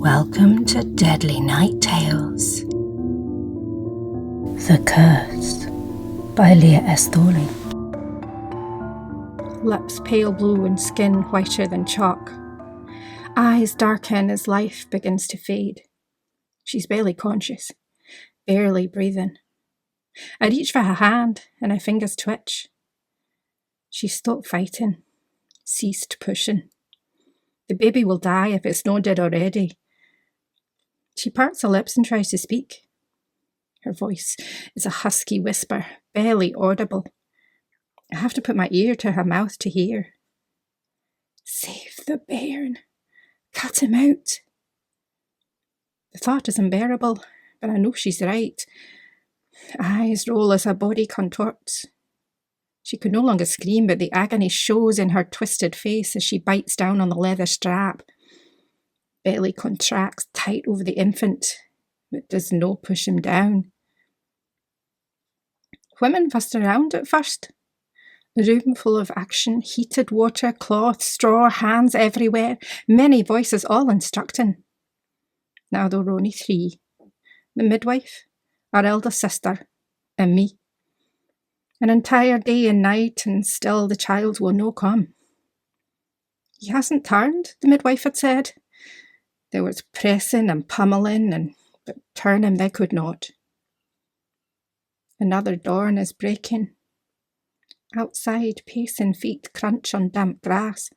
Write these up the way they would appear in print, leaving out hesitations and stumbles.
Welcome to Deadly Night Tales. The Curse by Liah S.Thorley. Lips pale blue and skin whiter than chalk. Eyes darken as life begins to fade. She's barely conscious, barely breathing. I reach for her hand and her fingers twitch. She stopped fighting, ceased pushing. The baby will die if it's not dead already. She parts her lips and tries to speak. Her voice is a husky whisper, barely audible. I have to put my ear to her mouth to hear. Save the bairn. Cut him out. The thought is unbearable, but I know she's right. Eyes roll as her body contorts. She could no longer scream, but the agony shows in her twisted face as she bites down on the leather strap. Belly contracts tight over the infant, but does not push him down. Women fussed around at first. A room full of action, heated water, cloth, straw, hands everywhere, many voices all instructing. Now there were only three. The midwife, our elder sister, and me. An entire day and night, and still the child will no come. He hasn't turned, the midwife had said. There was pressing and pummeling, but turn him they could not. Another dawn is breaking. Outside, pacing feet crunch on damp grass.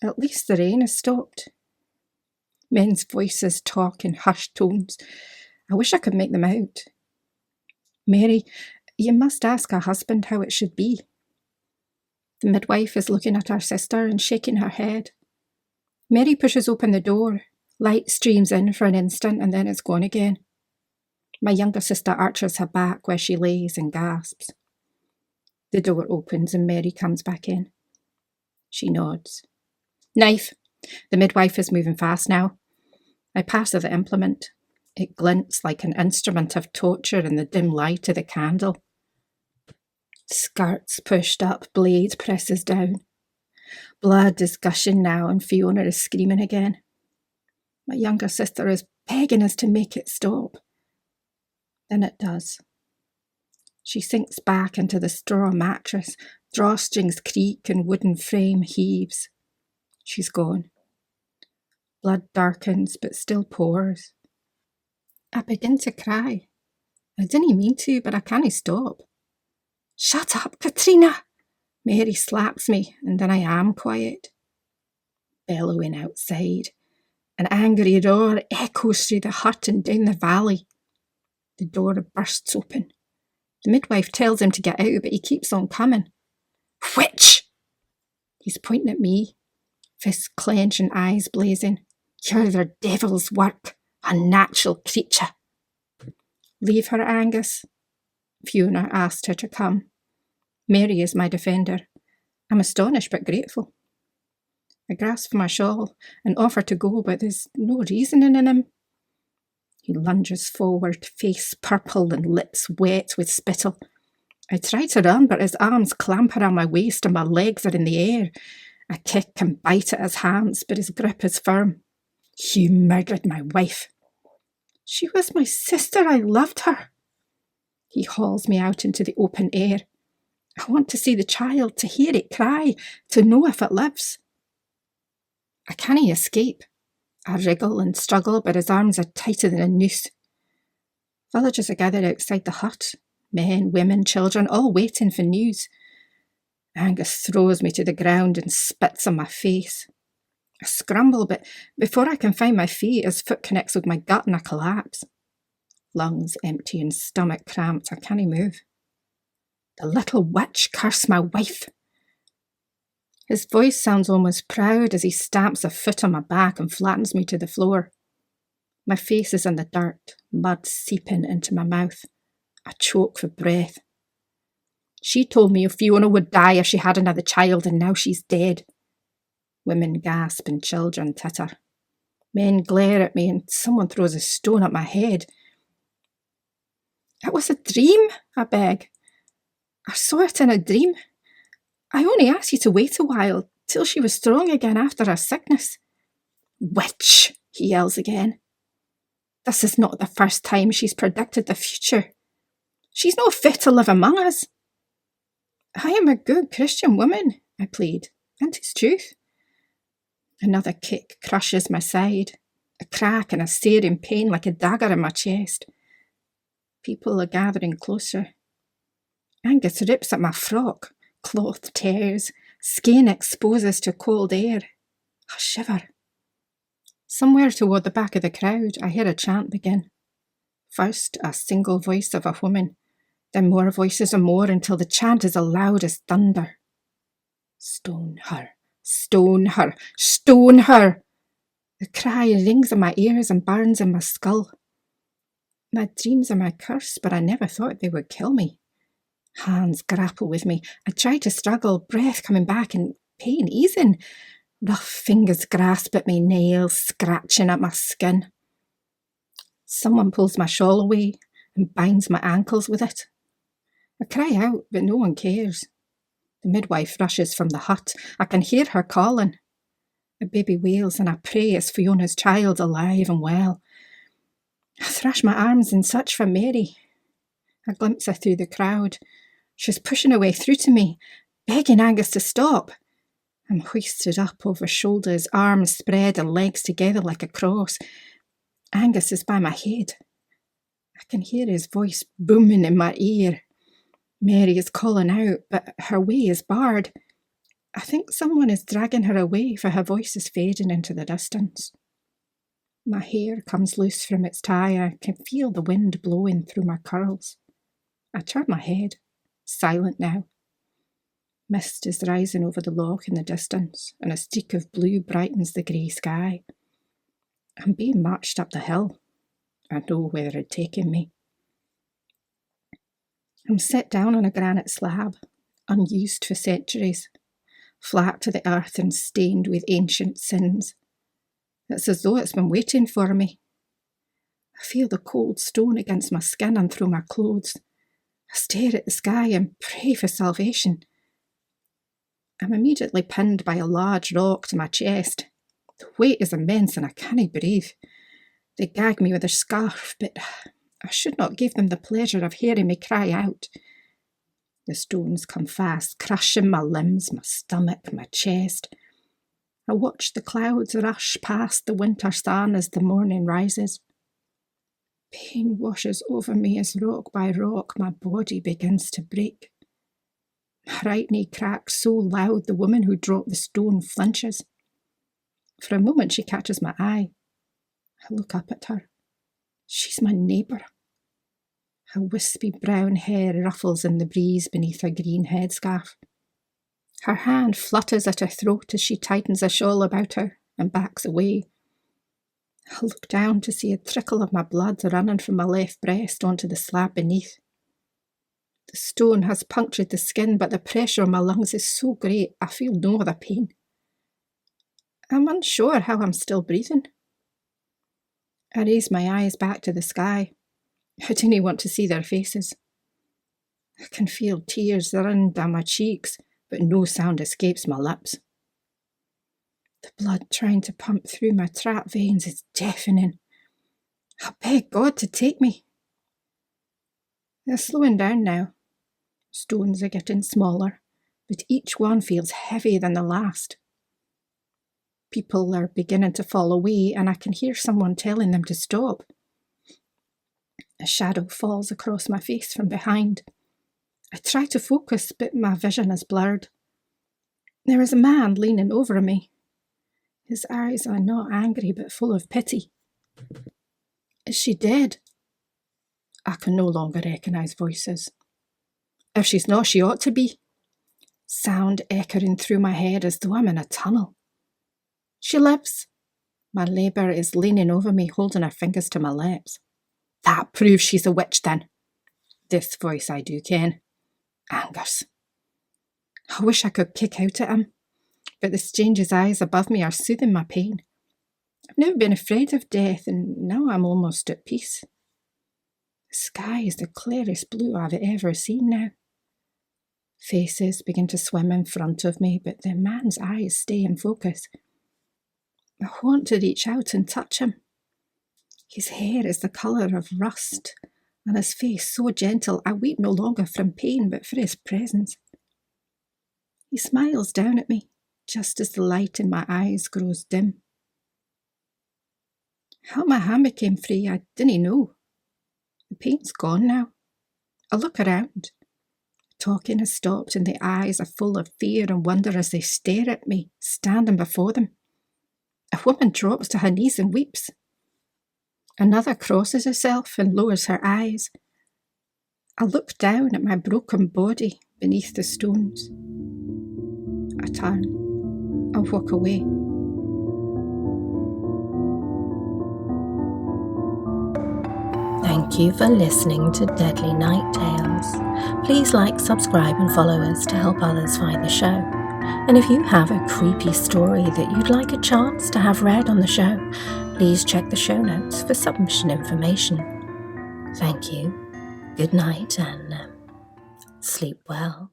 At least the rain has stopped. Men's voices talk in hushed tones. I wish I could make them out. Mary, you must ask her husband how it should be. The midwife is looking at her sister and shaking her head. Mary pushes open the door. Light streams in for an instant and then it's gone again. My younger sister arches her back where she lays and gasps. The door opens and Mary comes back in. She nods. Knife. The midwife is moving fast now. I pass her the implement. It glints like an instrument of torture in the dim light of the candle. Skirts pushed up, blade presses down. Blood is gushing now and Fiona is screaming again. My younger sister is begging us to make it stop. Then it does. She sinks back into the straw mattress, drawstrings creak and wooden frame heaves. She's gone. Blood darkens but still pours. I begin to cry. I didn't mean to, but I can't stop. Shut up, Katrina! Mary slaps me, and then I am quiet. Bellowing outside. An angry roar echoes through the hut and down the valley. The door bursts open. The midwife tells him to get out, but he keeps on coming. Witch! He's pointing at me, fists clenched and eyes blazing. You're their devil's work, unnatural creature. Leave her, Angus. Fiona asked her to come. Mary is my defender. I'm astonished but grateful. I grasp my shawl and offer to go, but there's no reasoning in him. He lunges forward, face purple and lips wet with spittle. I try to run, but his arms clamp around my waist and my legs are in the air. I kick and bite at his hands, but his grip is firm. You murdered my wife. She was my sister. I loved her. He hauls me out into the open air. I want to see the child, to hear it cry, to know if it lives. I can't escape. I wriggle and struggle, but his arms are tighter than a noose. Villagers are gathered outside the hut. Men, women, children, all waiting for news. Angus throws me to the ground and spits on my face. I scramble, but before I can find my feet, his foot connects with my gut and I collapse. Lungs empty and stomach cramped, I can't move. The little witch cursed my wife. His voice sounds almost proud as he stamps a foot on my back and flattens me to the floor. My face is in the dirt, mud seeping into my mouth. I choke for breath. She told me Fiona would die if she had another child, and now she's dead. Women gasp and children titter. Men glare at me and someone throws a stone at my head. It was a dream, I beg. I saw it in a dream. I only asked you to wait a while, till she was strong again after her sickness. Witch, he yells again. This is not the first time she's predicted the future. She's no fit to live among us. I am a good Christian woman, I plead, and it's truth. Another kick crushes my side, a crack and a searing pain like a dagger in my chest. People are gathering closer. Angus rips at my frock, cloth tears, skin exposes to cold air. I shiver. Somewhere toward the back of the crowd, I hear a chant begin. First, a single voice of a woman, then more voices and more until the chant is as loud as thunder. Stone her, stone her, stone her! The cry rings in my ears and burns in my skull. My dreams are my curse, but I never thought they would kill me. Hands grapple with me. I try to struggle, breath coming back and pain easing. Rough fingers grasp at my nails, scratching at my skin. Someone pulls my shawl away and binds my ankles with it. I cry out, but no one cares. The midwife rushes from the hut. I can hear her calling. A baby wails and I pray it's Fiona's child, alive and well. I thrash my arms in search for Mary. I glimpse her through the crowd. She's pushing her way through to me, begging Angus to stop. I'm hoisted up over shoulders, arms spread and legs together like a cross. Angus is by my head. I can hear his voice booming in my ear. Mary is calling out, but her way is barred. I think someone is dragging her away, for her voice is fading into the distance. My hair comes loose from its tie. I can feel the wind blowing through my curls. I turn my head, silent now. Mist is rising over the loch in the distance, and a streak of blue brightens the grey sky. I'm being marched up the hill. I know where it had taken me. I'm set down on a granite slab, unused for centuries, flat to the earth and stained with ancient sins. It's as though it's been waiting for me. I feel the cold stone against my skin and through my clothes. I stare at the sky and pray for salvation. I'm immediately pinned by a large rock to my chest. The weight is immense and I can't breathe. They gag me with a scarf, but I should not give them the pleasure of hearing me cry out. The stones come fast, crushing my limbs, my stomach, my chest. I watch the clouds rush past the winter sun as the morning rises. Pain washes over me as rock by rock my body begins to break. My right knee cracks so loud the woman who dropped the stone flinches. For a moment she catches my eye. I look up at her. She's my neighbour. Her wispy brown hair ruffles in the breeze beneath her green headscarf. Her hand flutters at her throat as she tightens a shawl about her and backs away. I look down to see a trickle of my blood running from my left breast onto the slab beneath. The stone has punctured the skin, but the pressure on my lungs is so great I feel no other pain. I'm unsure how I'm still breathing. I raise my eyes back to the sky. I didn't want to see their faces. I can feel tears run down my cheeks, but no sound escapes my lips. The blood trying to pump through my trapped veins is deafening. I beg God to take me. They're slowing down now. Stones are getting smaller, but each one feels heavier than the last. People are beginning to fall away, and I can hear someone telling them to stop. A shadow falls across my face from behind. I try to focus, but my vision is blurred. There is a man leaning over me. His eyes are not angry, but full of pity. Is she dead? I can no longer recognise voices. If she's not, she ought to be. Sound echoing through my head as though I'm in a tunnel. She lives. My neighbour is leaning over me, holding her fingers to my lips. That proves she's a witch then. This voice I do ken. Angus. I wish I could kick out at him, but the stranger's eyes above me are soothing my pain. I've never been afraid of death, and now I'm almost at peace. The sky is the clearest blue I've ever seen now. Faces begin to swim in front of me, but the man's eyes stay in focus. I want to reach out and touch him. His hair is the colour of rust, and his face so gentle I weep no longer from pain but for his presence. He smiles down at me, just as the light in my eyes grows dim. How my hammock came free I didn't know. The pain's gone now. I look around. Talking has stopped and the eyes are full of fear and wonder as they stare at me, standing before them. A woman drops to her knees and weeps. Another crosses herself and lowers her eyes. I look down at my broken body beneath the stones. I turn and walk away. Thank you for listening to Deadly Night Tales. Please like, subscribe and follow us to help others find the show. And if you have a creepy story that you'd like a chance to have read on the show, please check the show notes for submission information. Thank you, good night and sleep well.